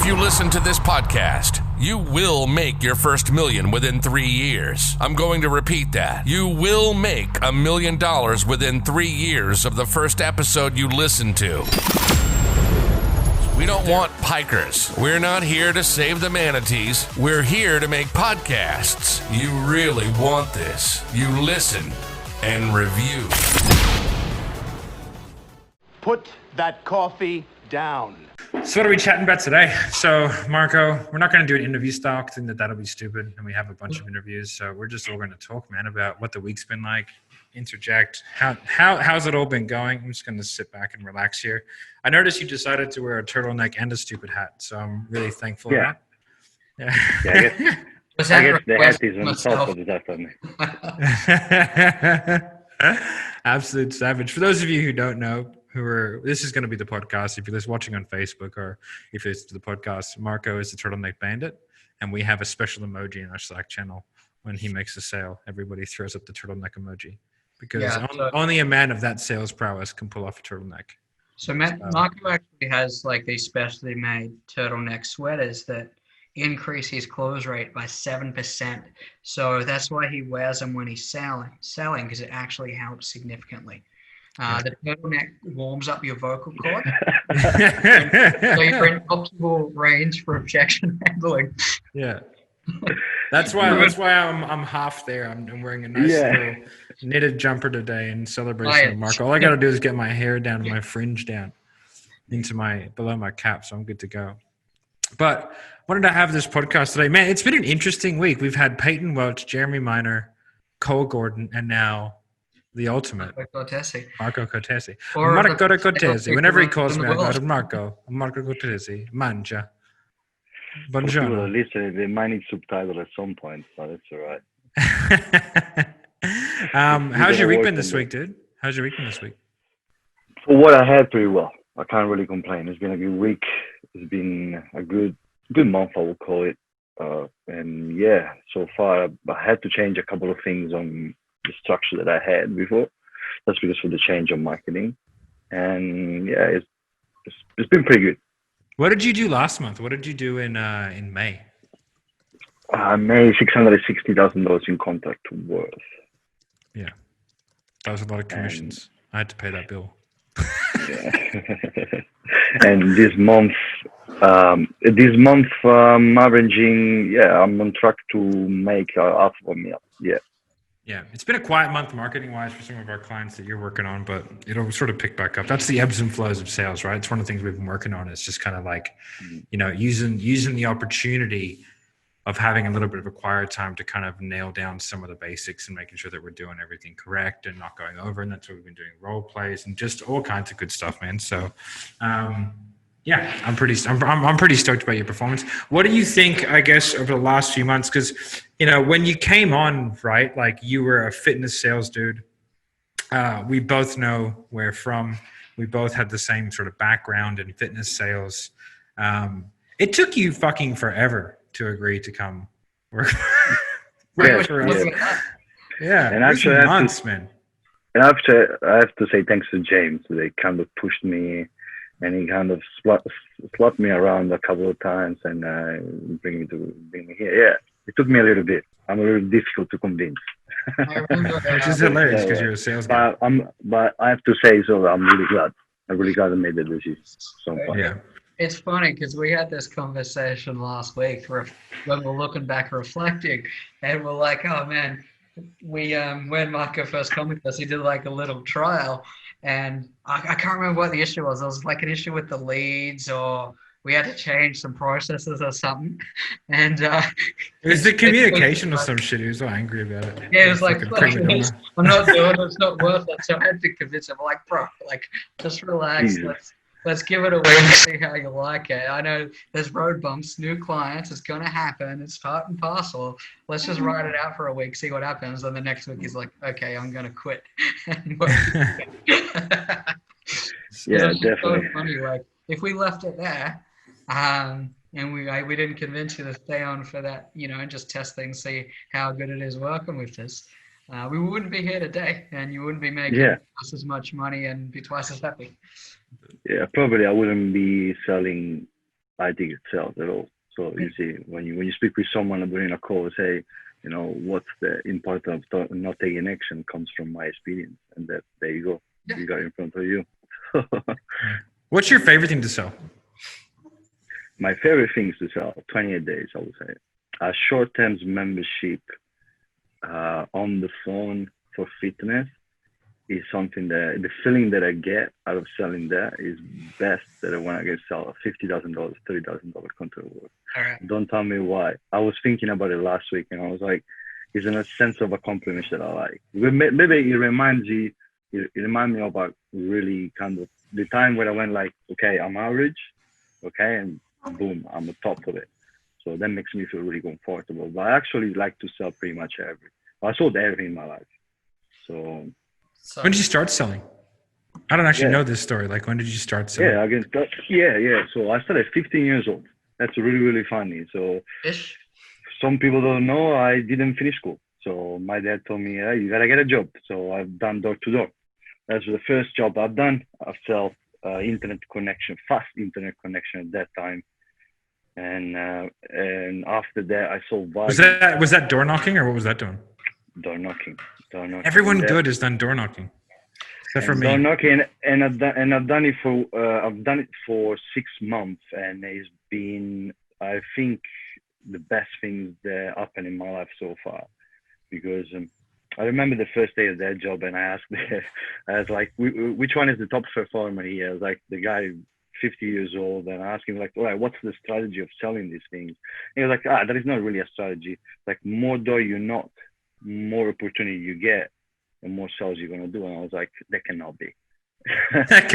If you listen to this podcast, you will make your first $1 million within 3 years. I'm going to repeat that. You will make $1 million within 3 years of the first episode you listen to. We don't want pikers. We're not here to save the manatees. We're here to make podcasts. You really want this. You listen and review. Put that coffee down. So what are we chatting about today? So Marco, we're not going to do an interview style. I think that'll be stupid, and we have a bunch of interviews. So we're just all going to talk, man, about what the week's been like. Interject. How's it all been going? I'm just going to sit back and relax here. I noticed you decided to wear a turtleneck and a stupid hat, so I'm really thankful for that. Yeah, I guess the hat is on top of that for me. Absolute savage. For those of you who don't know, this is going to be the podcast. If you're watching on Facebook or if it's the podcast, Marco is the turtleneck bandit, and we have a special emoji in our Slack channel. When he makes a sale, everybody throws up the turtleneck emoji because only a man of that sales prowess can pull off a turtleneck. So Marco actually has like these specially made turtleneck sweaters that increase his close rate by 7%. So that's why he wears them when he's selling because it actually helps significantly. The turtleneck warms up your vocal cord, so you're in optimal range for objection handling. Yeah, that's why I'm half there. I'm wearing a nice little knitted jumper today in celebration of Marco. All I got to do is get my hair down and my fringe down into below my cap, so I'm good to go. But wanted to have this podcast today, man. It's been an interesting week. We've had Peyton Welch, Jeremy Minor, Cole Gordon, and now the ultimate Marco Cortese. Marco Cortese. Whenever he calls me, I go to Marco Cortese. Mangia. Buongiorno. People listen, they might need subtitle at some point, but it's all right. How's your week been this week, dude? How's your week been this week? For what I had, pretty well. I can't really complain. It's been a good week. It's been a good month, I would call it. And yeah, so far I had to change a couple of things on the structure that I had before. That's because of the change of marketing. And yeah, it's been pretty good. What did you do last month? What did you do in May? I made $660,000 in contract worth. Yeah, that was a lot of commissions. I had to pay that bill. Yeah. And this month I'm averaging. I'm on track to make half of a mil. Yeah, it's been a quiet month marketing-wise for some of our clients that you're working on, but it'll sort of pick back up. That's the ebbs and flows of sales, right? It's one of the things we've been working on. It's just kind of like, using the opportunity of having a little bit of a quiet time to kind of nail down some of the basics and making sure that we're doing everything correct and not going over. And that's what we've been doing, role plays and just all kinds of good stuff, man. So, I'm pretty stoked about your performance. What do you think, I guess, over the last few months? Because, when you came on, right, like you were a fitness sales dude. We both know where from. We both had the same sort of background in fitness sales. It took you fucking forever to agree to come work for us. Yeah, and actually, months, man. And I have to say thanks to James. They kind of pushed me. And he kind of slapped me around a couple of times and bring me here. Yeah, it took me a little bit. I'm a little difficult to convince. Which is hilarious because you're a sales guy. But I have to say, so I'm really glad. I'm really glad I made the decision. So yeah. It's funny because we had this conversation last week when we're looking back, reflecting, and we're like, oh man, when Marco first commented us, he did like a little trial. And I can't remember what the issue was. It was like an issue with the leads, or we had to change some processes or something. And it was the communication or some shit. He was so angry about it. Yeah, it was like, I'm not doing it. It's not worth it. So I had to convince him, like, bro, like, just relax. Let's give it a week and see how you like it. I know there's road bumps, new clients. It's going to happen. It's part and parcel. Let's just ride it out for a week, see what happens. Then the next week he's like, okay, I'm going to quit. Yeah, definitely. So funny. Like, if we left it there and we didn't convince you to stay on for that, and just test things, see how good it is working with this, we wouldn't be here today, and you wouldn't be making twice as much money and be twice as happy. Yeah, probably I wouldn't be selling I think it sells at all. So you see, when you speak with someone during a call, say, what's the importance of not taking action comes from my experience, and that there you go, you got it in front of you. What's your favorite thing to sell? My favorite things to sell, 28 days, I would say. A short-term membership on the phone for fitness is something that the feeling that I get out of selling that is best that when I get sell a $50,000, $30,000 contract work. All right. Don't tell me why. I was thinking about it last week, and I was like, it's in a sense of accomplishment that I like. Maybe it reminds me of a really kind of the time where I went like, okay, I'm average, okay, and boom, I'm the top of it. So that makes me feel really comfortable. But I actually like to sell pretty much everything. I sold everything in my life. So when did you start selling? I don't actually know this story. Like, when did you start selling? Yeah. So I started at 15 years old. That's really, really funny. So some people don't know I didn't finish school. So my dad told me, hey, you got to get a job. So I've done door to door. That's the first job I've done. I've sold internet connection, fast internet connection at that time. And after that, I sold Was that door knocking, or what was that doing? Door knocking. Everyone good has done door knocking, except for me. Door knocking, and I've done it for 6 months, and it's been, I think, the best things that happened in my life so far, because I remember the first day of that job, and I was like, which one is the top performer here? I was like, the guy 50 years old, and I asked him like, all right, what's the strategy of selling these things? And he was like, that is not really a strategy. Like, more door you knock, more opportunity you get, and more sales you're gonna do. And I was like, that cannot be. That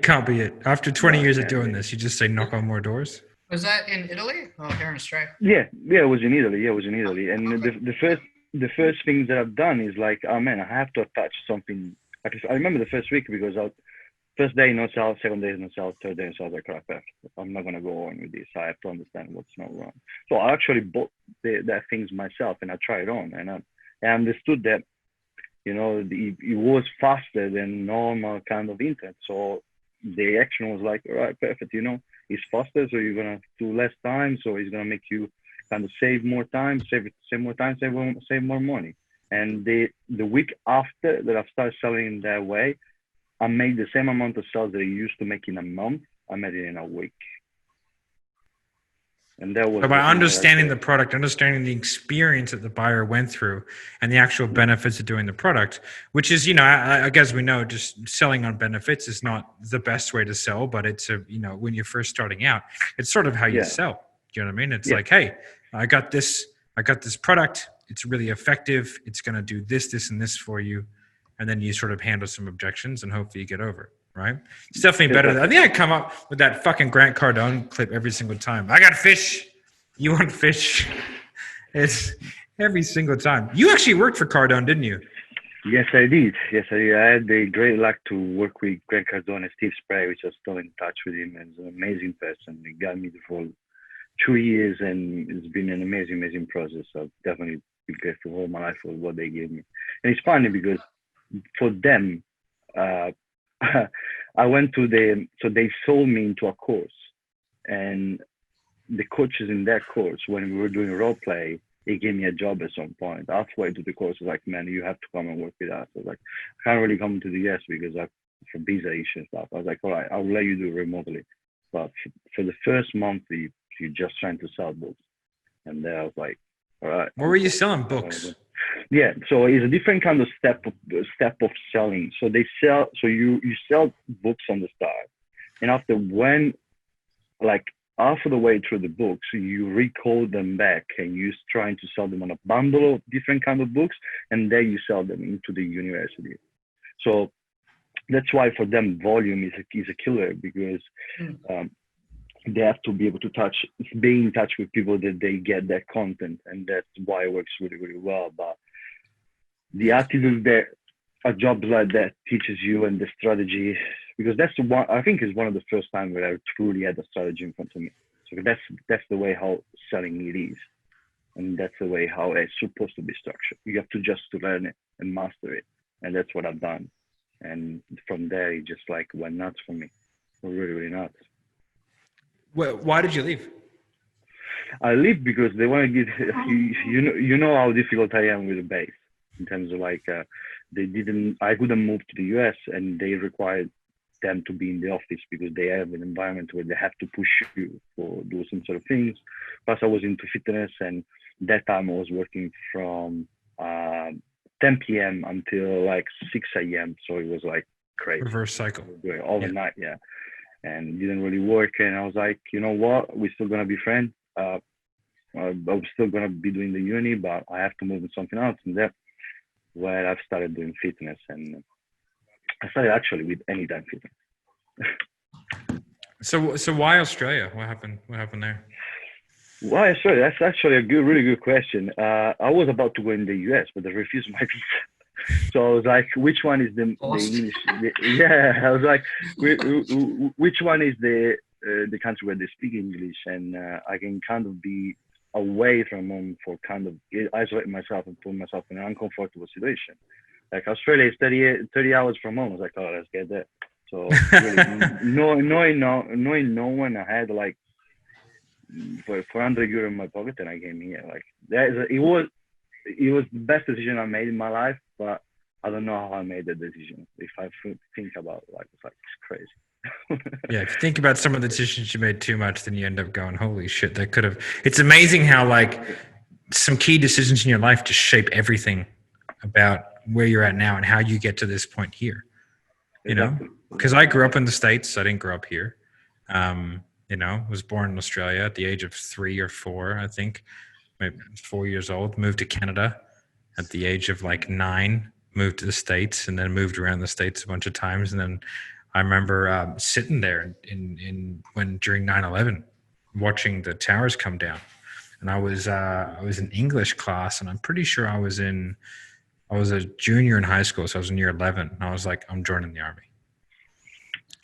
can't be it. After 20 years of doing this, you just say knock on more doors. Was that in Italy? Oh, here in Australia. Yeah, it was in Italy. And the first things that I've done is like, oh man, I have to attach something. I remember the first week, because first day no sell, second day no sell, third day no sell. I was like, crap, I'm not gonna go on with this. I have to understand what's not wrong. So I actually bought that things myself, and I tried it on, and I understood that, it was faster than normal kind of internet. So the action was like, all right, perfect. It's faster, so you're gonna do less time, so it's gonna make you kind of save more time, save more money. And the week after that I started selling that way, I made the same amount of sales that I used to make in a month. I made it in a week. And that was so by understanding the product, understanding the experience that the buyer went through, and the actual benefits of doing the product, which is, I guess we know just selling on benefits is not the best way to sell, but it's when you're first starting out, it's sort of how you sell. Do you know what I mean? It's like, hey, I got this product. It's really effective. It's going to do this, this, and this for you. And then you sort of handle some objections, and hopefully you get over it, right? It's definitely better. I think I come up with that fucking Grant Cardone clip every single time. I got fish. You want fish? It's every single time. You actually worked for Cardone, didn't you? Yes, I did. I had the great luck to work with Grant Cardone and Steve Spray, which was still in touch with him. And he's an amazing person. He got me for 2 years, and it's been an amazing process. I've definitely been grateful all my life for what they gave me. And it's funny because for them, I went to so they sold me into a course, and the coaches in that course, when we were doing role play, he gave me a job at some point. Halfway to the course, I was like, man, you have to come and work with us. I was like, I can't really come to the US because for visa issue and stuff. I was like, all right, I'll let you do it remotely. But for the first month, you're just trying to sell books. And then I was like, all right. What were you selling? Books? Yeah, so it's a different kind of step of selling. So they sell. So you sell books on the start, and after half of the way through the books, you recode them back, and you're trying to sell them on a bundle of different kind of books, and then you sell them into the university. So that's why for them volume is a killer, because they have to be able to be in touch with people that they get that content, and that's why it works really, really well. But the attitude that a job like that teaches you, and the strategy, because that's the one, I think is one of the first times where I truly had a strategy in front of me. So that's the way how selling it is, and that's the way how it's supposed to be structured. You have to just to learn it and master it, and that's what I've done. And from there, it just went nuts for me, really, really nuts. Why did you leave? I leave because they want to get you know how difficult I am with the base in terms of like I couldn't move to the US and they required them to be in the office because they have an environment where they have to push you for do some sort of things. Plus I was into fitness, and that time I was working from 10 p.m. until like 6 a.m. So it was like crazy. Reverse cycle. Overnight, yeah. And it didn't really work. And I was like, you know what? We're still gonna be friends. I'm still gonna be doing the uni, but I have to move into something else. And that's where I've started doing fitness. And I started actually with Anytime Fitness. So why Australia? What happened there? Why Australia? That's actually a really good question. I was about to go in the US, but they refused my visa. So I was like, which one is the English? I was like, which one is the country where they speak English, and I can kind of be away from home for kind of isolate myself and put myself in an uncomfortable situation. Like Australia is 30 hours from home. I was like, oh, let's get there. So really, knowing no one, I had like for 400 euro in my pocket, and I came here. Like it was the best decision I made in my life, but I don't know how I made the decision. If I think about it, it's crazy. Yeah, if you think about some of the decisions you made too much, then you end up going, holy shit, that could have. It's amazing how like some key decisions in your life just shape everything about where you're at now and how you get to this point here. You know, because I grew up in the States. I didn't grow up here. Was born in Australia at the age of 3 or 4, I think, maybe 4 years old, moved to Canada at the age of like 9, moved to the States, and then moved around the States a bunch of times. And then I remember sitting there during 9/11, watching the towers come down. And I was in English class, and I'm pretty sure I was a junior in high school, so I was in year 11. And I was like, I'm joining the army.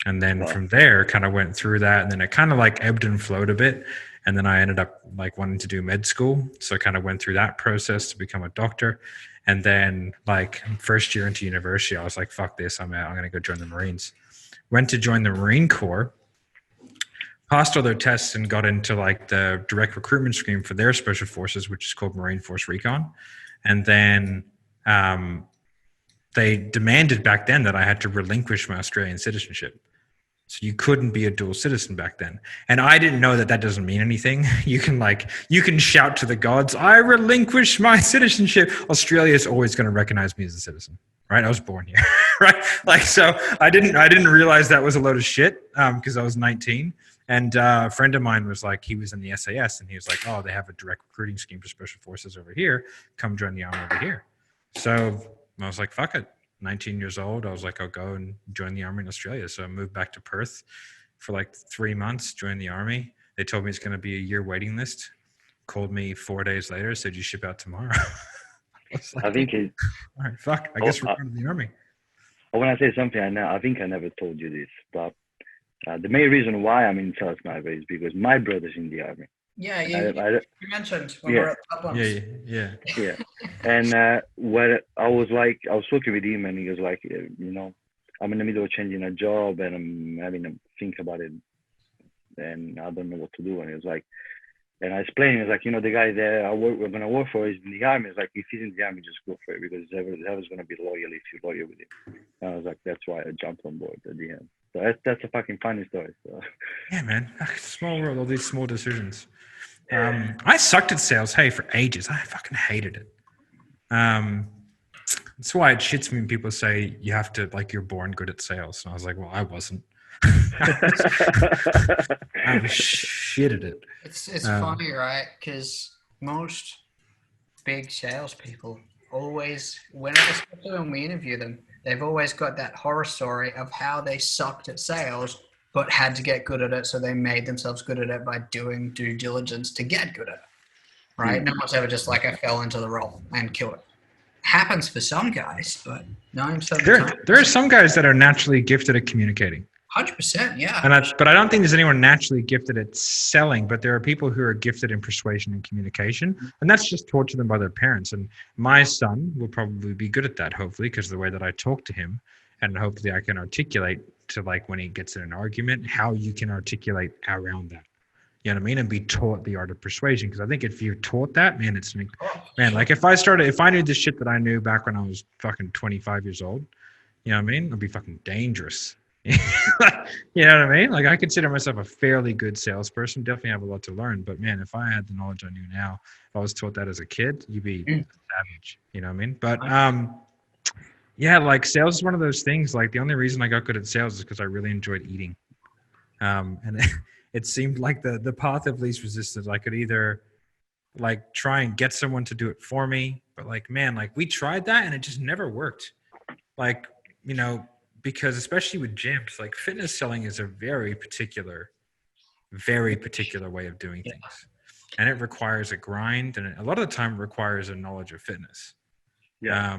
And then from there, kind of went through that, and then it kind of like ebbed and flowed a bit. And then I ended up like wanting to do med school, so I kind of went through that process to become a doctor. And then like first year into university, I was like, fuck this, I'm going to go join the Marines. Went to join the Marine Corps, passed all their tests, and got into like the direct recruitment scheme for their special forces, which is called Marine Force Recon. And then they demanded back then that I had to relinquish my Australian citizenship. So you couldn't be a dual citizen back then. And I didn't know that doesn't mean anything. You can shout to the gods, I relinquish my citizenship. Australia is always going to recognize me as a citizen, right? I was born here, right? Like, so I didn't realize that was a load of shit because I was 19. And a friend of mine was like, he was in the SAS, and he was like, oh, they have a direct recruiting scheme for special forces over here. Come join the army over here. So I was like, fuck it. 19 years old. I was like, I'll go and join the army in Australia. So I moved back to Perth for like 3 months, joined the army. They told me it's going to be a year waiting list. Called me 4 days later, said you ship out tomorrow. I think it. All right, fuck. I guess we're going to the army. When I say something, I think I never told you this, but the main reason why I'm in South America is because my brother's in the army. Yeah, you mentioned when we were at Problems. Yeah. And where I was talking with him, and he was like, I'm in the middle of changing a job, and I'm having to think about it, and I don't know what to do. And he was like, and I explained, it's like, the guy there we're going to work for is in the army. It's like, if he's in the army, just go for it, because whoever's going to be loyal if you're loyal with him. And I was like, that's why I jumped on board at the end. So that's a fucking funny story. So. Yeah, man. Small world, all these small decisions. I sucked at sales, for ages. I fucking hated it. That's why it shits me when people say you have to, like, you're born good at sales. And I was like, well, I wasn't. I was shit at it. It's funny, right? Because most big salespeople always, especially when we interview them, they've always got that horror story of how they sucked at sales, but had to get good at it. So they made themselves good at it by doing due diligence to get good at it. Right? No one's ever just like, I fell into the role and killed it. Happens for some guys, but 9% of the time. There are some guys that are naturally gifted at communicating. 100%, yeah. But I don't think there's anyone naturally gifted at selling, but there are people who are gifted in persuasion and communication, and that's just taught to them by their parents. And my son will probably be good at that, hopefully, because of the way that I talk to him, and hopefully I can articulate to, like, when he gets in an argument, how you can articulate around that. You know what I mean? And be taught the art of persuasion. Because I think if you're taught that, man, like if I knew the shit that I knew back when I was fucking 25 years old, you know what I mean? It'd be fucking dangerous. You know what I mean? Like I consider myself a fairly good salesperson. Definitely have a lot to learn. But man, if I had the knowledge I knew now, if I was taught that as a kid, you'd be savage. You know what I mean? But yeah, like sales is one of those things. Like the only reason I got good at sales is because I really enjoyed eating. And it seemed like the path of least resistance. I could either like try and get someone to do it for me, but like, man, like we tried that and it just never worked. Like, you know, because especially with gyms, like fitness selling is a very particular way of doing things. And it requires a grind, and a lot of the time it requires a knowledge of fitness. Yeah.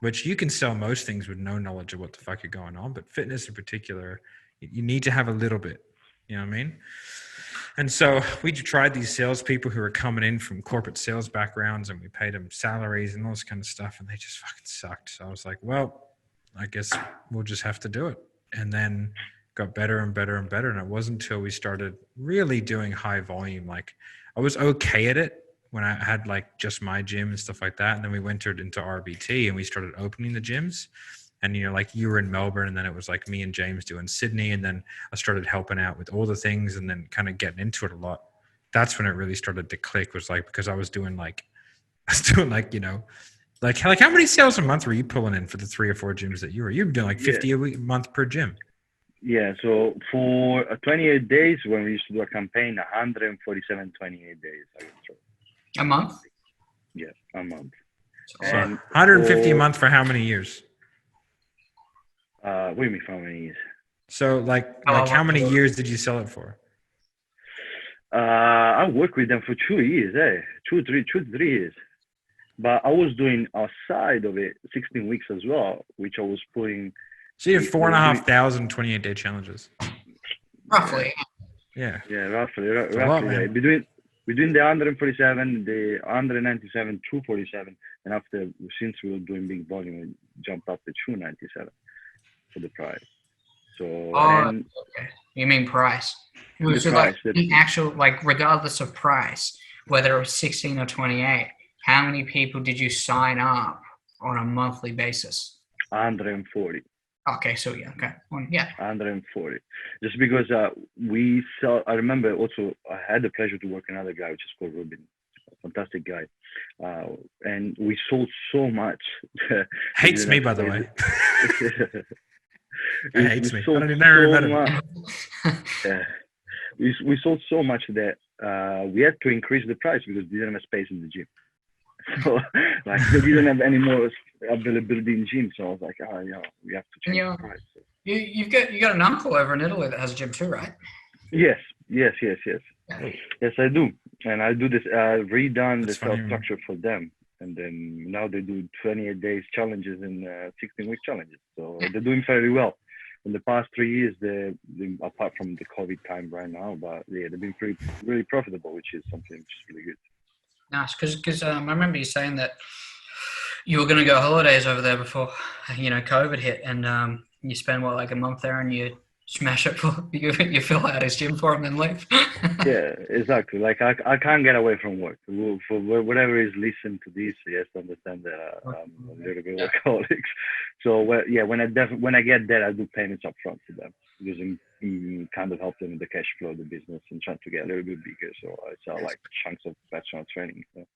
Which you can sell most things with no knowledge of what the fuck you're going on, but fitness in particular, you need to have a little bit, you know what I mean? And so we tried these salespeople who were coming in from corporate sales backgrounds, and we paid them salaries and all this kind of stuff, and they just fucking sucked. So I was like, well, I guess we'll just have to do it. And then got better and better and better. And it wasn't until we started really doing high volume. Like I was okay at it when I had like just my gym and stuff like that. And then we entered into RBT and we started opening the gyms. And, you know, like you were in Melbourne, and then it was like me and James doing Sydney. And then I started helping out with all the things and then kind of getting into it a lot. That's when it really started to click, was like, because I was doing like, you know, like how many sales a month were you pulling in for the 3 or 4 gyms that you were doing like 50 a month per gym? Yeah. So for 28 days, when we used to do a campaign, 147, 28 days. A month? Yeah, a month. So 150 a month for how many years? What do you mean for how many years? So like how many years did you sell it for? I worked with them for 2 years, 2 to 3 years. But I was doing outside of it 16 weeks as well, which I was putting. So you have 4,500 28-day challenges. Roughly. Yeah, roughly. Right. Between the 147, the 197, 247, and after, since we were doing big volume, we jumped up to 297 for the price. So. Okay. You mean price? So price, like the actual, like regardless of price, whether it was 16 or 28. How many people did you sign up on a monthly basis? 140. Okay, so yeah, okay. Yeah. 140. Just because we saw, I remember also, I had the pleasure to work with another guy, which is called Ruben, a fantastic guy. And we sold so much. Hates me, by the way. He hates me. I don't know. Yeah. We sold so much that we had to increase the price because we didn't have space in the gym. So like they didn't have any more availability in gym. So I was like, we have to change the price. You got an uncle over in Italy that has a gym too, right? Yes. Yes, I do. And I do this redone the sales structure for them. And then now they do 28 days challenges and 16-week challenges. So they're doing very well. In the past 3 years, they apart from the COVID time right now, but yeah, they've been really profitable, which is something which is really good. Nice, because I remember you saying that you were going to go holidays over there before, COVID hit, and you spend like a month there, and you smash it you fill out his gym for him and leave. Yeah, exactly. Like I can't get away from work. For whatever is listening to this, you have to understand that I'm a little bit workaholic. So when I get there, I do payments up front to them, using kind of help them with the cash flow of the business and trying to get a little bit bigger. So I sell like chunks of personal training. So.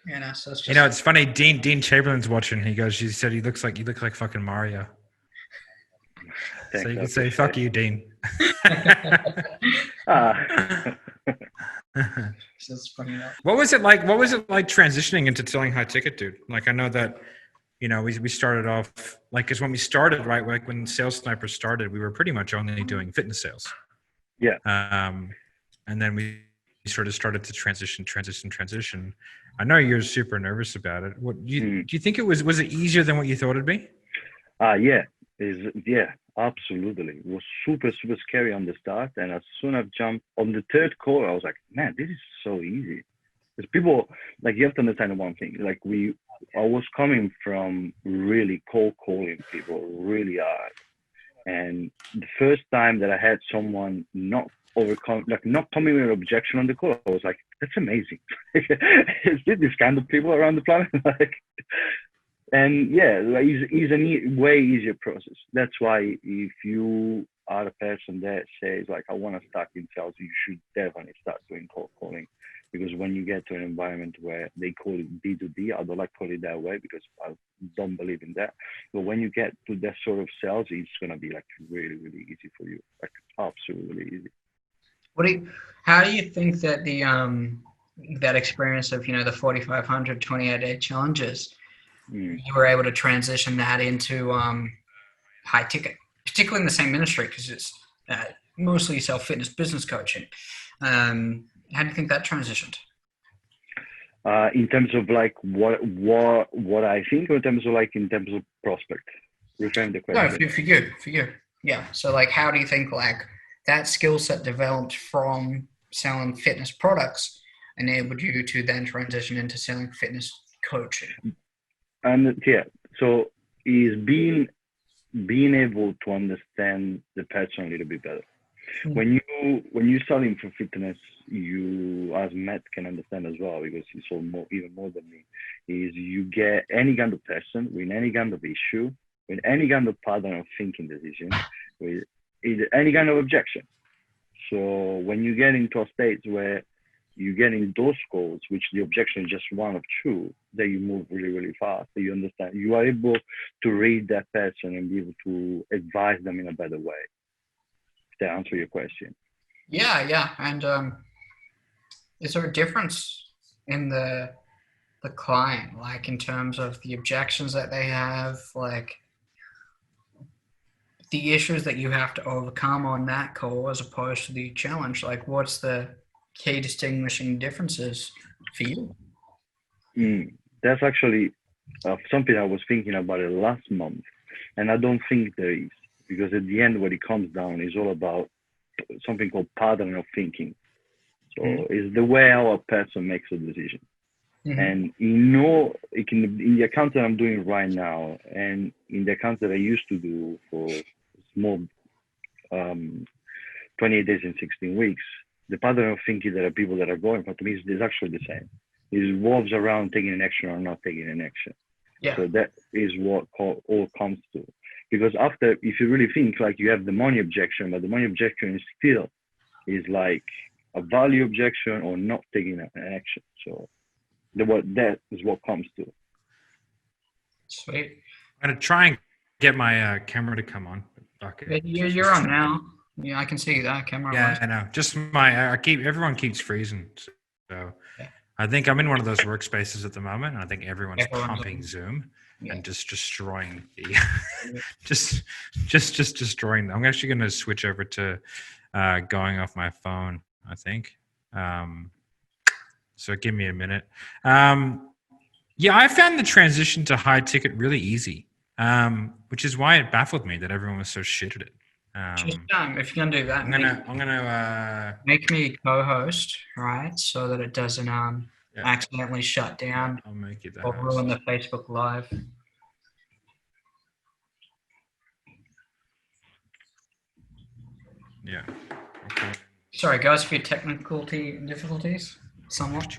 Yeah, no, so it's it's funny. Dean Chamberlain's watching. He said you look like fucking Mario. Thanks, so you can say fuck you, Dean. What was it like transitioning into selling high ticket, dude? Like I know that we started off like, because when we started, right, like when Sales Sniper started, we were pretty much only doing fitness sales. Yeah. And then we sort of started to transition. I know you're super nervous about it. What do you think it was it easier than what you thought it'd be? Yeah, absolutely. It was super, super scary on the start. And as soon as I jumped on the third call, I was like, man, this is so easy. Because people, like, you have to understand one thing. Like, I was coming from really cold calling people really hard. And the first time that I had someone not overcome, like not coming with an objection on the call. I was like, that's amazing. Is there this kind of people around the planet? Like, and yeah, like it's a way easier process. That's why if you are a person that says like, I want to start in sales, you should definitely start doing cold calling. Because when you get to an environment where they call it B2B, I don't like calling it that way because I don't believe in that. But when you get to that sort of sales, it's gonna be like really, really easy for you, like absolutely easy. How do you think that that experience of the 4,500 28-day challenges, you were able to transition that into high ticket, particularly in the same industry because it's mostly self-fitness business coaching. How do you think that transitioned? In terms of like what I think, or in terms of prospect? Reframe the question. No, for you. Yeah. So like, how do you think like that skill set developed from selling fitness products enabled you to then transition into selling fitness coaching? And yeah, so is being able to understand the person a little bit better. When you're selling for fitness, you, as Matt can understand as well, because he's even more than me, is you get any kind of person with any kind of issue, with any kind of pattern of thinking decision, with any kind of objection. So when you get into a state where you get in those calls, which the objection is just one of two, then you move really, really fast. So you understand, you are able to read that person and be able to advise them in a better way. To answer your question. Yeah. And is there a difference in the client, like in terms of the objections that they have, like the issues that you have to overcome on that call as opposed to the challenge? Like, what's the key distinguishing differences for you? That's actually something I was thinking about it last month, and I don't think there is. Because at the end, what it comes down is all about something called pattern of thinking. So it's the way how a person makes a decision. And in the account that I'm doing right now, and in the account that I used to do for small 28 days and 16 weeks, the pattern of thinking that are people that are going for, to me, is actually the same. It revolves around taking an action or not taking an action. Yeah. So that is what all comes to. Because after, if you really think, like you have the money objection, but the money objection is like a value objection or not taking an action. So that is what comes to. Sweet. I'm going to try and get my camera to come on. Okay. You're on now. Yeah, I can see that camera. Yeah, I know. Just everyone keeps freezing. So yeah. I think I'm in one of those workspaces at the moment. And I think everyone's pumping Zoom. Yeah. And just destroying the, just destroying them. I'm actually going to switch over to going off my phone, I think. So give me a minute. Yeah, I found the transition to high ticket really easy, which is why it baffled me that everyone was so shit at it. Just if you're gonna do that, I'm gonna make me co-host, right? So that it doesn't accidentally shut down. I'll make it that or ruin the Facebook Live. Yeah. Okay. Sorry, guys, for your technical difficulties. Somewhat.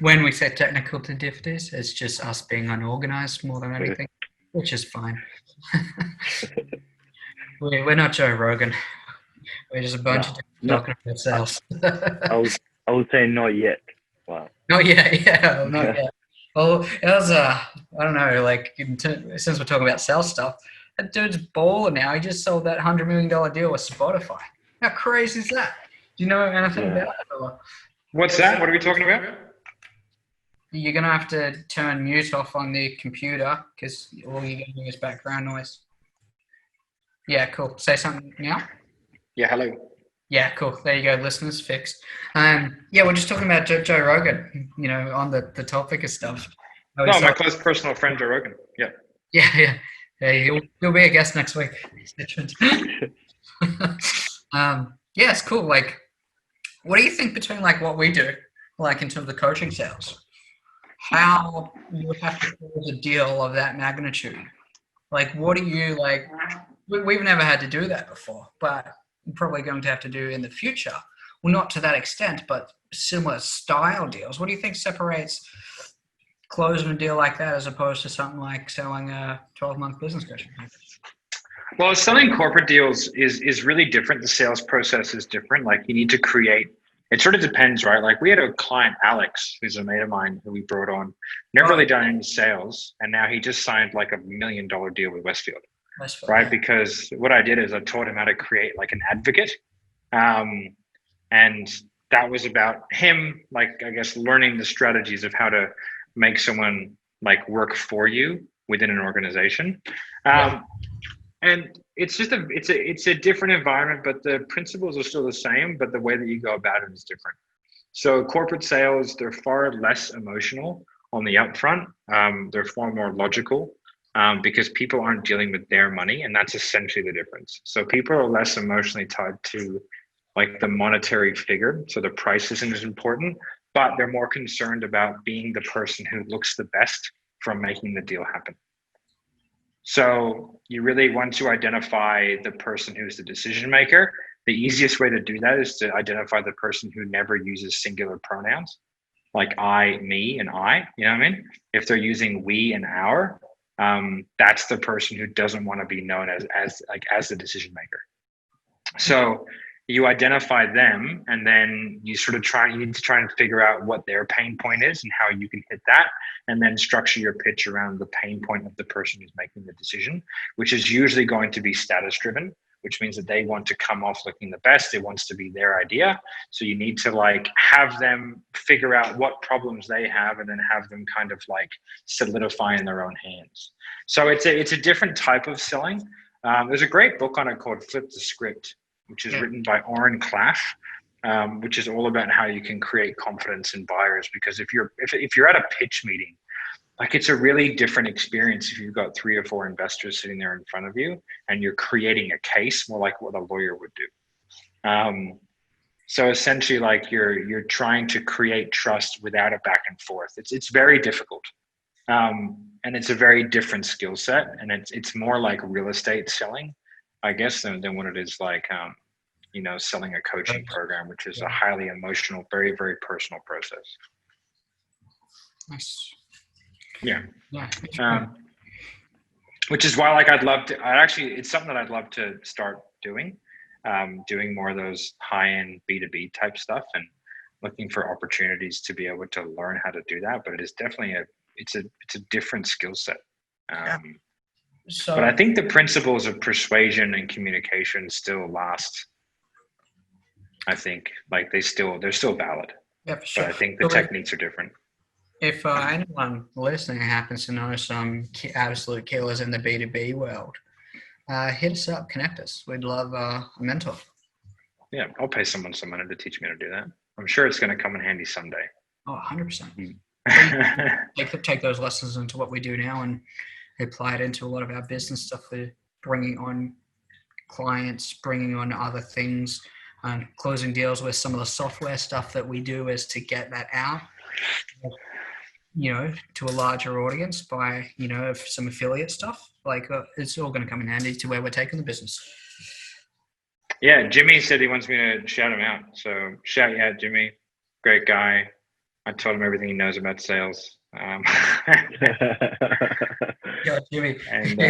When we say technical difficulties, it's just us being unorganized more than anything, which is fine. We're not Joe Rogan. We're just a bunch of talking about sales. I would say not yet. Wow. Not yet, yeah, not yet. Well, it was, I don't know, like, since we're talking about sales stuff, that dude's balling now. He just sold that $100 million deal with Spotify. How crazy is that? Do you know anything about it? Or? What's that? What are we talking about? You're going to have to turn mute off on the computer because all you're getting is background noise. Yeah, cool. Say something now. Yeah, hello. Yeah, cool. There you go. Listeners fixed. Yeah, we're just talking about Joe Rogan, on the topic of stuff. No, my close personal friend, Joe Rogan. Yeah. Yeah. Hey, he'll be a guest next week. Yeah, it's cool. Like, what do you think between like what we do, like in terms of coaching sales, how you would have to close a deal of that magnitude? Like, what do you like? We've never had to do that before, but probably going to have to do in the future. Well, not to that extent, but similar style deals. What do you think separates closing a deal like that as opposed to something like selling a 12-month business coaching package? Well, selling corporate deals is really different. The sales process is different. Like you need to create, it sort of depends, right? Like we had a client, Alex, who's a mate of mine who we brought on, never really done any sales. And now he just signed like $1 million deal with Westfield, right? Yeah. Because what I did is I taught him how to create like an advocate. And that was about him, like, I guess, learning the strategies of how to make someone like work for you within an organization. And it's just it's a different environment, but the principles are still the same, but the way that you go about it is different. So corporate sales, they're far less emotional on the upfront. They're far more logical because people aren't dealing with their money, and that's essentially the difference. So people are less emotionally tied to like the monetary figure. So the price isn't as important, but they're more concerned about being the person who looks the best from making the deal happen. So you really want to identify the person who's the decision maker. The easiest way to do that is to identify the person who never uses singular pronouns, like I, me, and I, you know what I mean? If they're using we and our, that's the person who doesn't want to be known as the decision maker. So you identify them, and then you need to try and figure out what their pain point is and how you can hit that, and then structure your pitch around the pain point of the person who's making the decision, which is usually going to be status driven, which means that they want to come off looking the best. It wants to be their idea. So you need to like have them figure out what problems they have, and then have them kind of like solidify in their own hands. So it's a different type of selling. There's a great book on it called Flip the Script, which is written by Oren Klaff, which is all about how you can create confidence in buyers. Because if you're at a pitch meeting, like it's a really different experience if you've got 3 or 4 investors sitting there in front of you and you're creating a case more like what a lawyer would do. So essentially, like you're trying to create trust without a back and forth. It's very difficult, and it's a very different skill set, and it's more like real estate selling, I guess, than what it is like, selling a coaching program, which is a highly emotional, very, very personal process. Nice. Yeah. Which is why, like, it's something that I'd love to start doing more of those high-end B2B type stuff, and looking for opportunities to be able to learn how to do that. But it is definitely it's a different skill set. But I think the principles of persuasion and communication still last. I think like they're still valid. Yeah, for sure. But I think the techniques are different. If anyone listening happens to know some absolute killers in the B2B world, hit us up, connect us. We'd love a mentor. Yeah, I'll pay someone some money to teach me to do that. I'm sure it's going to come in handy someday. Oh, 100%. Take those lessons into what we do now and apply it into a lot of our business stuff. We're bringing on clients, bringing on other things, and closing deals with some of the software stuff that we do is to get that out, to a larger audience by, some affiliate stuff. Like it's all going to come in handy to where we're taking the business. Yeah, Jimmy said he wants me to shout him out. So shout you out, Jimmy. Great guy. I told him everything he knows about sales. Yeah, Jimmy. And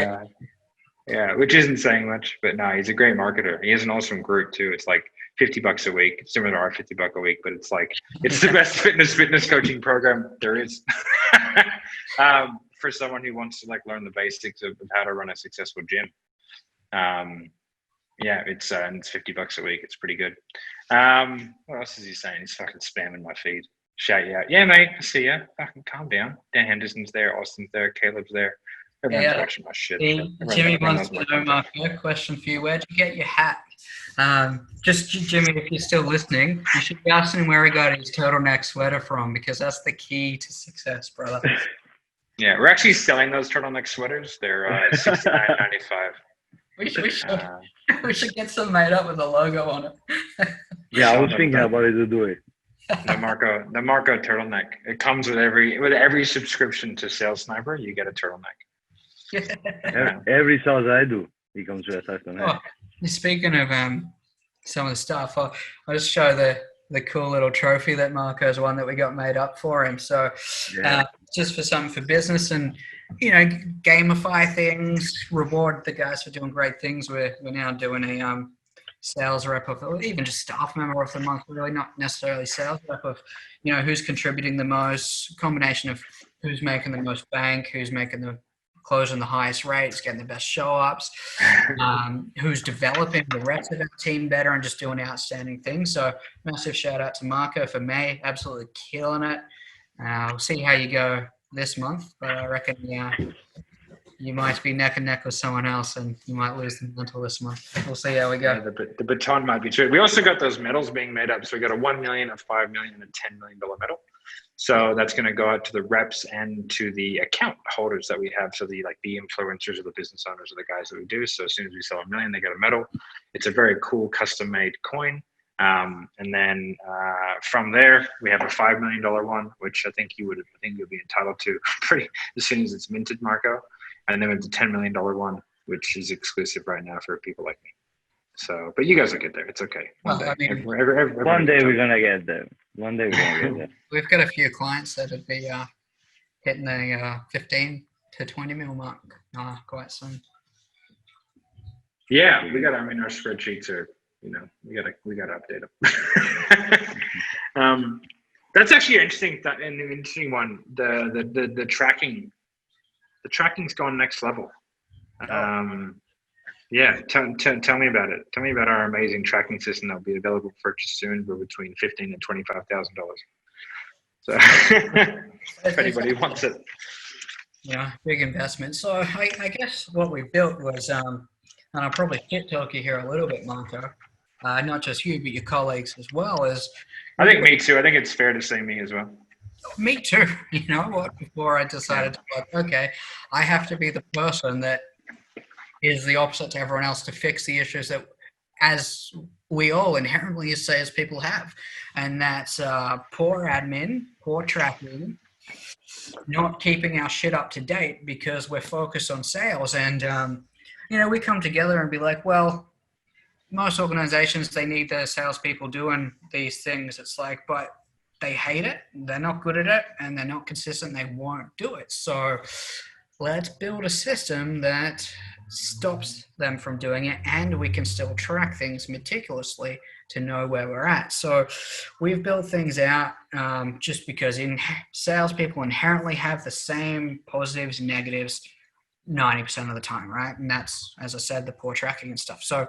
yeah, which isn't saying much, but no, he's a great marketer. He has an awesome group too. It's like $50 a week. It's similar to our $50 a week, but it's like it's the best fitness coaching program there is. For someone who wants to like learn the basics of how to run a successful gym. Yeah, it's $50 a week. It's pretty good. What else is he saying? He's fucking spamming my feed. Shout you out. Yeah, mate. I see ya. Fucking calm down. Dan Henderson's there. Austin's there. Caleb's there. Everyone's watching my shit. Jimmy wants to know, Mark, a question for you. Where'd you get your hat? Just Jimmy, if you're still listening, you should be asking where he got his turtleneck sweater from, because that's the key to success, brother. Yeah, we're actually selling those turtleneck sweaters. They're $69.95. We should get some made up with a logo on it. Yeah, I was thinking about it to do it. The Marco turtleneck. It comes with every subscription to Sales Sniper. You get a turtleneck. Every sales I do, he comes with a turtleneck. Speaking of some of the stuff. I'll just show the cool little trophy that Marco's won that we got made up for him. So just for something for business and, gamify things, reward the guys for doing great things. We're now doing a sales rep of, or even just staff member of the month, really not necessarily sales rep of, who's contributing the most, combination of who's making the most bank, who's closing the highest rates, getting the best show ups, who's developing the rest of our team better and just doing outstanding things. So massive shout out to Marco for May, absolutely killing it. We'll see how you go this month, but I reckon you might be neck and neck with someone else and you might lose the mantle this month. We'll see how we go. Yeah, the baton might be true. We also got those medals being made up. So we got a $1 million, a $5 million, and a $10 million medal. So that's going to go out to the reps and to the account holders that we have. So the influencers or the business owners or the guys that we do. So as soon as we sell $1 million, they get a medal. It's a very cool custom made coin. And then from there, we have a $5 million one, which I think you'll be entitled to pretty as soon as it's minted, Marco. And then it's a $10 million one, which is exclusive right now for people like me. So, but you guys will get there. It's okay. One day we're gonna get there. One day we're gonna get there. We've got a few clients that would be hitting the 15 to 20 mil mark quite soon. Yeah, our spreadsheets are, we gotta update them. That's actually an interesting one. The tracking. The tracking's gone next level. Tell me about it. Tell me about our amazing tracking system that will be available for purchase soon for between $15,000 and $25,000. So if anybody wants it. Yeah, big investment. So I guess what we built was, and I'll probably shit talk you here a little bit, Marco, not just you, but your colleagues as well. I think me too. I think it's fair to say me as well. Me too. You know what? Before I decided I have to be the person that is the opposite to everyone else to fix the issues that, as we all inherently as salespeople have, and that's poor admin, poor tracking, not keeping our shit up to date because we're focused on sales. And we come together and be like, well, most organizations, they need their salespeople doing these things. It's like, but they hate it, they're not good at it, and they're not consistent, they won't do it. So let's build a system that stops them from doing it, and we can still track things meticulously to know where we're at. So we've built things out just because salespeople inherently have the same positives and negatives 90% of the time, right? And that's, as I said, the poor tracking and stuff. So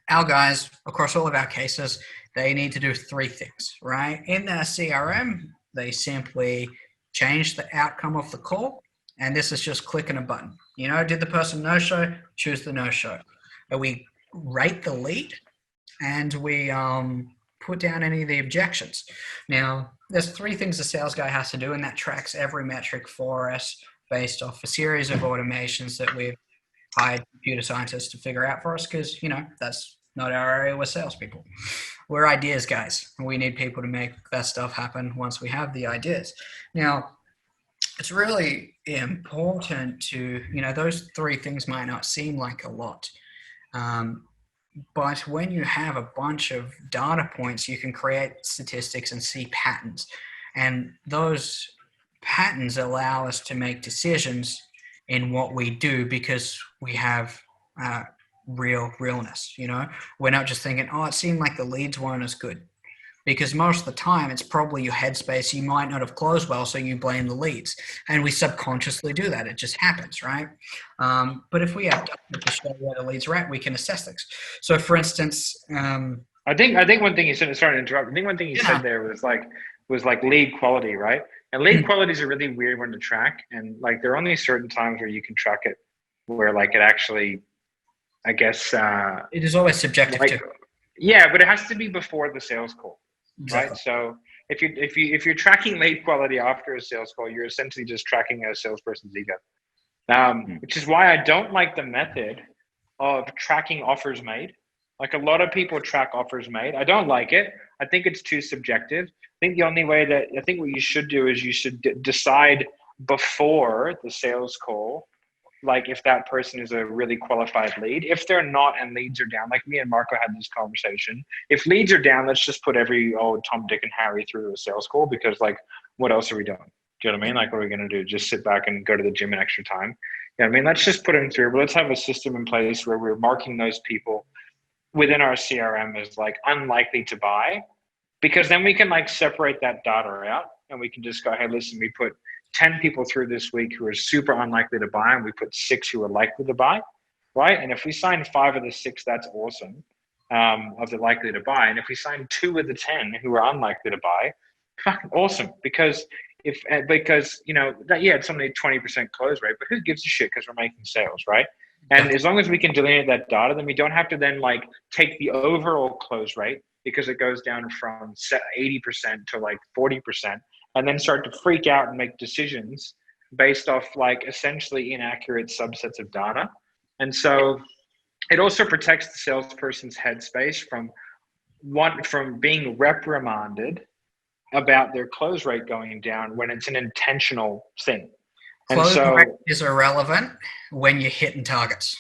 our guys, across all of our cases, they need to do three things, right? In their CRM, they simply change the outcome of the call, and this is just clicking a button. Did the person no-show? Choose the no-show. We rate the lead, and we put down any of the objections. Now, there's three things a sales guy has to do, and that tracks every metric for us based off a series of automations that we've hired computer scientists to figure out for us because, that's not our area. We're salespeople. We're ideas guys. We need people to make that stuff happen once we have the ideas. Now, it's really important to, those three things might not seem like a lot. But when you have a bunch of data points, you can create statistics and see patterns. And those patterns allow us to make decisions in what we do because we have realness. We're not just thinking, it seemed like the leads weren't as good, because most of the time it's probably your headspace. You might not have closed well, so you blame the leads, and we subconsciously do that. It just happens, right? But if we have data to show where the leads are at, we can assess things. So for instance, I think one thing you said, sorry to interrupt, I think one thing you said there was like lead quality, right? And lead quality is a really weird one to track, and there are only certain times where you can track it where it actually, I guess it is always subjective too. Yeah, but it has to be before the sales call, exactly. Right? So if you're tracking lead quality after a sales call, you're essentially just tracking a salesperson's ego, which is why I don't like the method of tracking offers made. Like a lot of people track offers made. I don't like it. I think it's too subjective. I think the only way what you should do is you should decide before the sales call like if that person is a really qualified lead. If they're not and leads are down, like me and Marco had this conversation, if leads are down, let's just put every old Tom, Dick, and Harry through a sales call, because like, what else are we doing? Do you know what I mean? Like, what are we going to do? Just sit back and go to the gym in extra time? You know what I mean? Let's just put them through, but let's have a system in place where we're marking those people within our CRM as like unlikely to buy, because then we can like separate that data out and we can just go, hey, listen, we put 10 people through this week who are super unlikely to buy, and we put 6 who are likely to buy, right? And if we sign 5 of the 6, that's awesome, of the likely to buy. And if we sign 2 of the 10 who are unlikely to buy, fucking awesome. Because you know, that, yeah, it's only a 20% close rate, but who gives a shit, because we're making sales, right? And as long as we can delineate that data, then we don't have to then like take the overall close rate, because it goes down from 80% to like 40%, and then start to freak out and make decisions based off like essentially inaccurate subsets of data. And so it also protects the salesperson's headspace from being reprimanded about their close rate going down when it's an intentional thing. Close rate is irrelevant when you're hitting targets.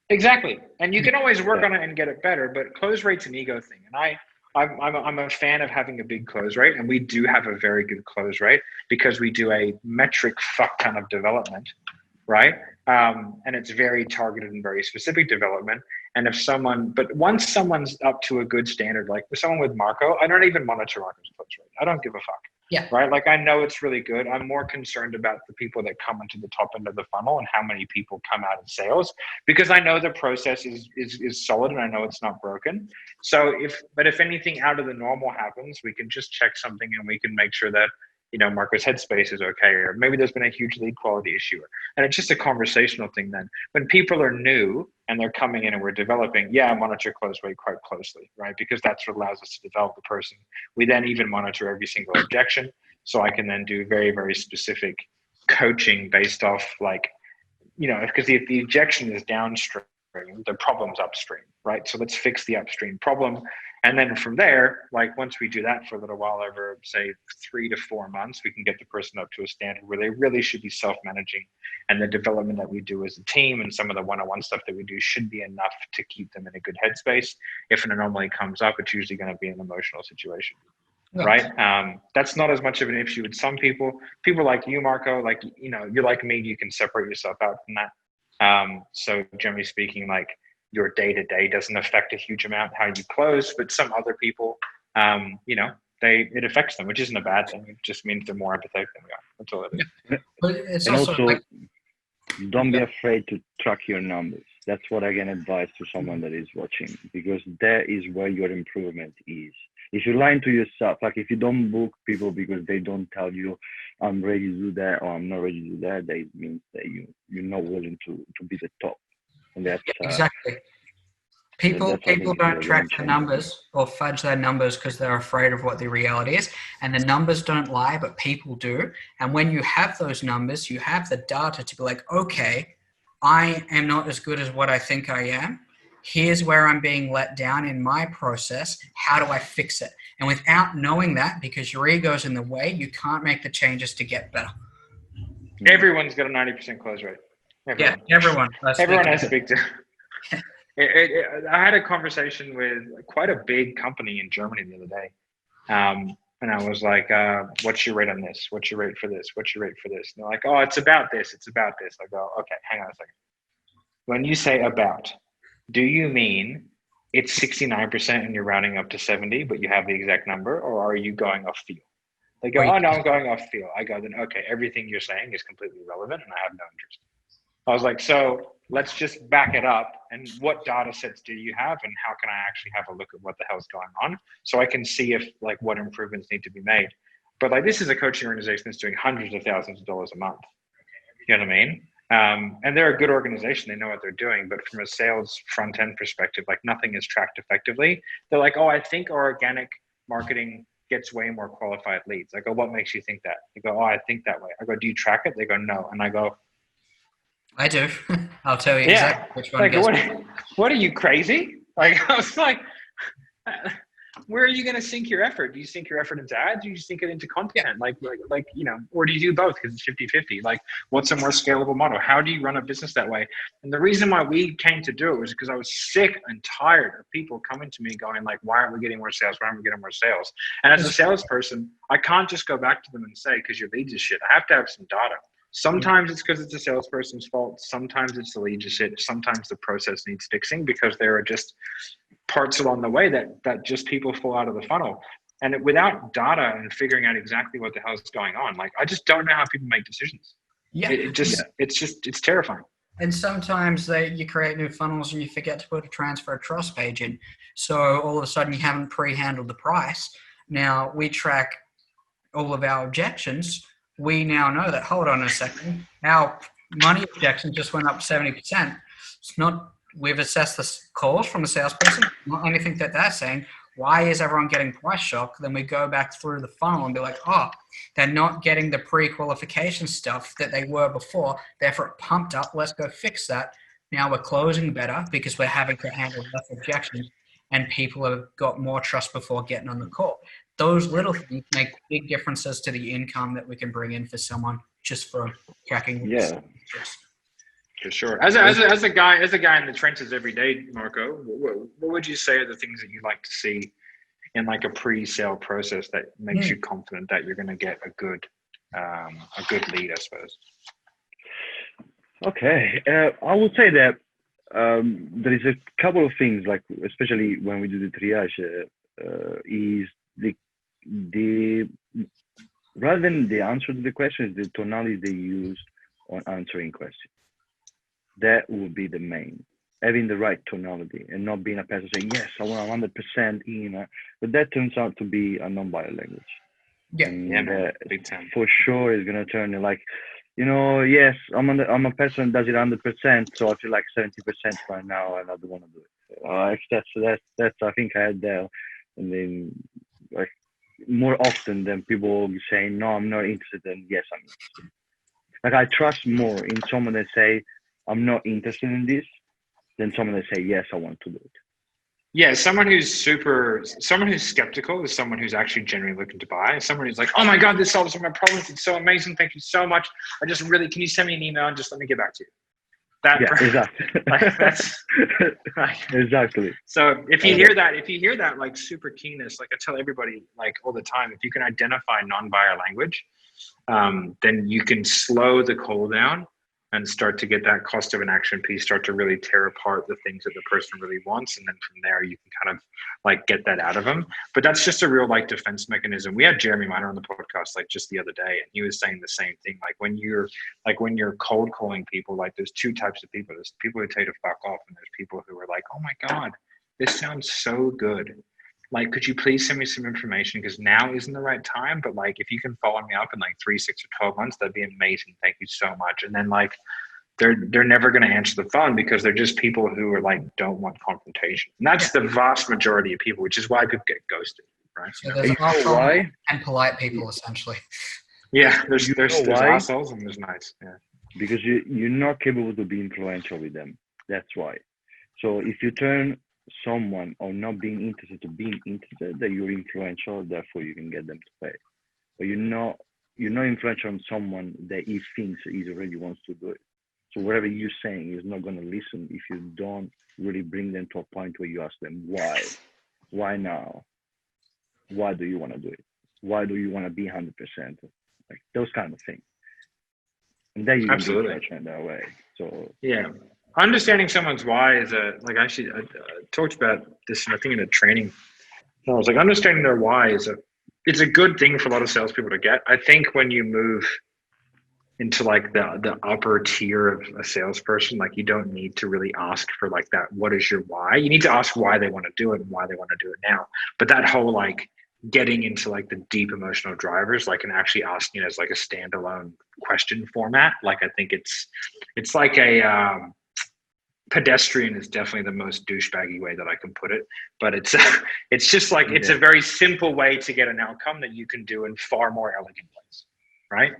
Exactly. And you can always work on it and get it better, but close rate's an ego thing. And I'm a fan of having a big close rate, and we do have a very good close rate because we do a metric fuck ton of development, right? And it's very targeted and very specific development. And but once someone's up to a good standard, like with someone with Marco, I don't even monitor Marco's close rate. I don't give a fuck. Yeah. Right. Like, I know it's really good. I'm more concerned about the people that come into the top end of the funnel and how many people come out of sales, because I know the process is solid and I know it's not broken. So if anything out of the normal happens, we can just check something and we can make sure that, you know, Marco's headspace is okay, or maybe there's been a huge lead quality issue. And it's just a conversational thing then. When people are new and they're coming in and we're developing, I monitor close rate quite closely, right? Because that's what allows us to develop the person. We then even monitor every single objection. So I can then do very, very specific coaching based off like, you know, because if the objection is downstream, the problem's upstream, right? So let's fix the upstream problem. And then from there, like once we do that for a little while, over say 3 to 4 months, we can get the person up to a standard where they really should be self-managing. And the development that we do as a team and some of the one-on-one stuff that we do should be enough to keep them in a good headspace. If an anomaly comes up, it's usually going to be an emotional situation, right? That's not as much of an issue with some people. People like you, Marco, like, you know, you're like me, you can separate yourself out from that. So generally speaking, like, your day-to-day doesn't affect a huge amount how you close, but some other people, you know, it affects them, which isn't a bad thing. It just means they're more empathetic than we are. That's all it is. But it's And also also, like, don't be afraid to track your numbers. That's what I can advise to someone that is watching, because that is where your improvement is. If you're lying to yourself, like if you don't book people because they don't tell you, I'm ready to do that, or I'm not ready to do that, that means that you're not willing to be the top. And that's exactly. People don't track their numbers or fudge their numbers because they're afraid of what the reality is. And the numbers don't lie, but people do. And when you have those numbers, you have the data to be like, okay, I am not as good as what I think I am. Here's where I'm being let down in my process. How do I fix it? And without knowing that, because your ego's in the way, you can't make the changes to get better. Everyone's got a 90% close rate. Yeah, everyone. Everyone has a big deal. I had a conversation with quite a big company in Germany the other day. And I was like, what's your rate on this? What's your rate for this? What's your rate for this? And they're like, oh, it's about this. It's about this. I go, okay, hang on a second. When you say about, do you mean it's 69% and you're rounding up to 70, but you have the exact number, or are you going off feel? They go, oh, no, I'm going off feel. I go, then, okay, everything you're saying is completely irrelevant and I have no interest. I was like, so let's just back it up. And what data sets do you have? And how can I actually have a look at what the hell's going on? So I can see if like what improvements need to be made. But like, this is a coaching organization that's doing hundreds of thousands of dollars a month. You know what I mean? And they're a good organization. They know what they're doing. But from a sales front end perspective, like nothing is tracked effectively. They're like, oh, I think our organic marketing gets way more qualified leads. I go, what makes you think that? They go, oh, I think that way. I go, do you track it? They go, no. And I go, I do. I'll tell you exactly which one. Like, what are you, crazy? Like, I was like, where are you going to sink your effort? Do you sink your effort into ads? Do you sink it into content? Like, or do you do both because it's 50-50? Like, what's a more scalable model? How do you run a business that way? And the reason why we came to do it was because I was sick and tired of people coming to me going like, why aren't we getting more sales? Why aren't we getting more sales? And as a salesperson, I can't just go back to them and say, because your leads is shit. I have to have some data. Sometimes it's because it's a salesperson's fault. Sometimes it's the lead is shit. Sometimes the process needs fixing because there are just parts along the way that just people fall out of the funnel. And without data and figuring out exactly what the hell is going on, like, I just don't know how people make decisions. Yeah. It's terrifying. And sometimes you create new funnels and you forget to put a transfer of trust page in. So all of a sudden you haven't pre-handled the price. Now we track all of our objections. We now know that, hold on a second, our money objection just went up 70%. It's not, we've assessed the calls from the salesperson, not anything that they're saying. Why is everyone getting price shock? Then we go back through the funnel and be like, oh, they're not getting the pre-qualification stuff that they were before. Therefore, it pumped up. Let's go fix that. Now we're closing better because we're having to handle less objections and people have got more trust before getting on the call. Those little things make big differences to the income that we can bring in for someone just for tracking. Yeah. For sure. As a guy in the trenches every day, Marco, what would you say are the things that you like to see in like a pre-sale process that makes you confident that you're going to get a good lead, I suppose? Okay, I would say that there is a couple of things, like especially when we do the triage, is the rather than the answer to the question, is the tonality they use on answering questions. That would be the main, having the right tonality and not being a person saying, yes, I want 100% in, but that turns out to be a non-bio language. Yeah, big time. For sure is going to turn like, yes, I'm a person that does it 100%, so I feel like 70% right now and I don't want to do it. That's I think I had that, and then like more often than people saying, no, I'm not interested, and yes, I'm interested. Like I trust more in someone that say, I'm not interested in this, than someone that say, yes, I want to do it. Yeah, someone who's skeptical is someone who's actually genuinely looking to buy. Someone who's like, oh my God, this solves all my problems. It's so amazing. Thank you so much. Can you send me an email and just let me get back to you? Exactly. Exactly. So if you hear that like super keenness, like I tell everybody like all the time, if you can identify non-buyer language, then you can slow the call down and start to get that cost of an action piece, start to really tear apart the things that the person really wants. And then from there, you can kind of like get that out of them. But that's just a real like defense mechanism. We had Jeremy Miner on the podcast like just the other day, and he was saying the same thing. Like when you're cold calling people, like there's two types of people. There's people who tell you to fuck off, and there's people who are like, oh my God, this sounds so good. Like, could you please send me some information? Because now isn't the right time. But like, if you can follow me up in like 3, 6, or 12 months, that'd be amazing. Thank you so much. And then like, they're never going to answer the phone because they're just people who are like, don't want confrontation. And that's the vast majority of people, which is why people get ghosted, right? So there's why? And polite people, essentially. Yeah, there's assholes and there's nice. Yeah. Because you're not capable to be influential with them. That's why. So if you turn someone or not being interested to being interested, that you're influential, therefore you can get them to pay. But you're not influential on someone that he thinks he already wants to do it. So whatever you're saying is not going to listen if you don't really bring them to a point where you ask them why now, why do you want to do it, why do you want to be 100%, like those kind of things. And then you can be influential that way. So yeah. Understanding someone's why is I talked about this, I think in a training. I was like, understanding their why it's a good thing for a lot of salespeople to get. I think when you move into like the upper tier of a salesperson, like you don't need to really ask for like that. What is your why? You need to ask why they want to do it and why they want to do it now. But that whole like getting into like the deep emotional drivers, like, and actually asking it as like a standalone question format. Like, I think it's like a, pedestrian is definitely the most douchebaggy way that I can put it, but it's just like, it's a very simple way to get an outcome that you can do in far more elegant ways. Right.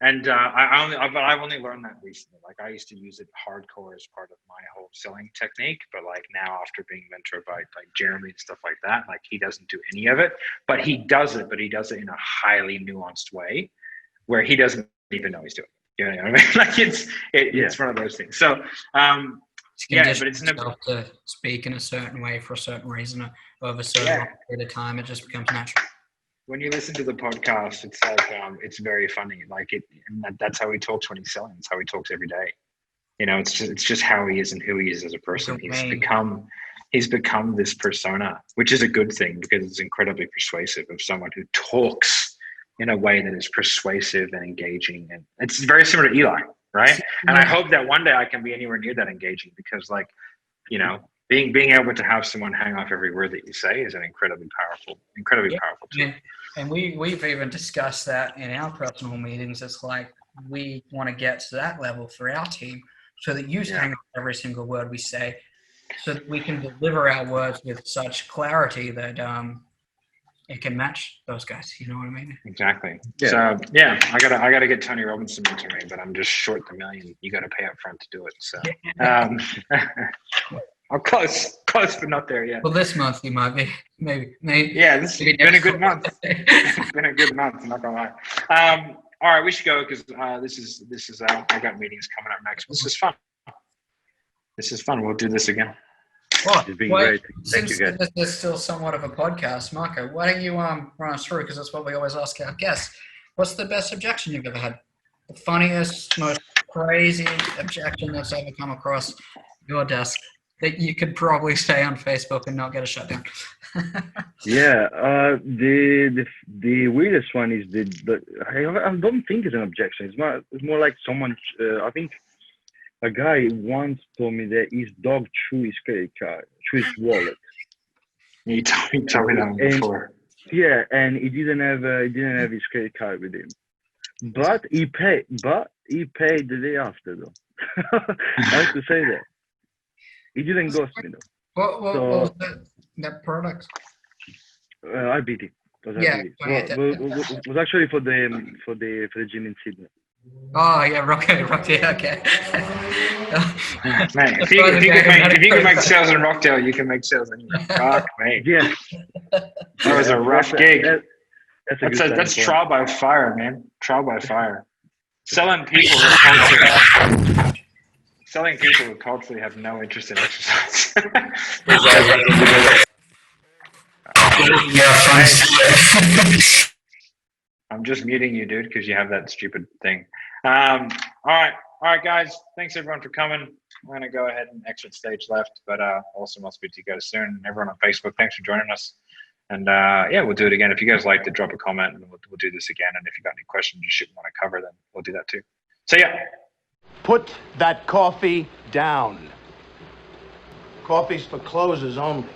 And I've only learned that recently. Like I used to use it hardcore as part of my whole selling technique, but like now after being mentored by like Jeremy and stuff like that, like he doesn't do any of it, but he does it in a highly nuanced way where he doesn't even know he's doing it. You know what I mean? Like it's one of those things. So yeah, but it's to speak in a certain way for a certain reason over a certain period of time. It just becomes natural. When you listen to the podcast, it's like it's very funny. Like that's how he talks when he's selling. It's how he talks every day. You know, it's just how he is and who he is as a person. He's become this persona, which is a good thing because it's incredibly persuasive of someone who talks in a way that is persuasive and engaging. And it's very similar to Eli, right? And I hope that one day I can be anywhere near that engaging because, like, you know, being able to have someone hang off every word that you say is an incredibly powerful tool. And we've even discussed that in our personal meetings. It's like we want to get to that level for our team so that you hang off every single word we say so that we can deliver our words with such clarity that it can match those guys. You know what I mean? Exactly. Yeah. So yeah, I gotta get Tony Robbins to mentor me, but I'm just short the $1 million. You got to pay up front to do it. So I'm close, but not there yet. Well, this month you might be, maybe. Yeah, this has been a good month. It's been a good month. I'm not gonna lie. All right, we should go because this is I got meetings coming up next. This is fun. We'll do this again. Oh, It's been great. Thank since you, guys. this is still somewhat of a podcast, Marco, why don't you run us through, because that's what we always ask our guests. What's the best objection you've ever had? The funniest, most crazy objection that's ever come across your desk that you could probably say on Facebook and not get a shutdown? Yeah, the weirdest one is I don't think it's an objection. It's more like someone. I think a guy once told me that his dog chewed his credit card, chewed his wallet. You told me that before. Yeah, and he didn't have his credit card with him, but he paid. The day after, though. I have to say that he didn't ghost me though. What was that product? IBT. Yeah, it was actually for the gym in Sydney. Oh yeah, Rockdale. Okay. Man, if you can make sales in Rockdale, you can make sales anywhere. Fuck me. Yeah, That was a rough gig. That's good trial by fire, man. Trial by fire. Selling people who culturally have no interest in exercise. I'm just muting you, dude, because you have that stupid thing. All right, guys. Thanks everyone for coming. I'm gonna go ahead and exit stage left, but also I'll speak to you guys soon. And everyone on Facebook, thanks for joining us. And yeah, we'll do it again. If you guys like to drop a comment, and we'll do this again. And if you got any questions you should want to cover, then we'll do that too. So yeah. Put that coffee down. Coffee's for closers only.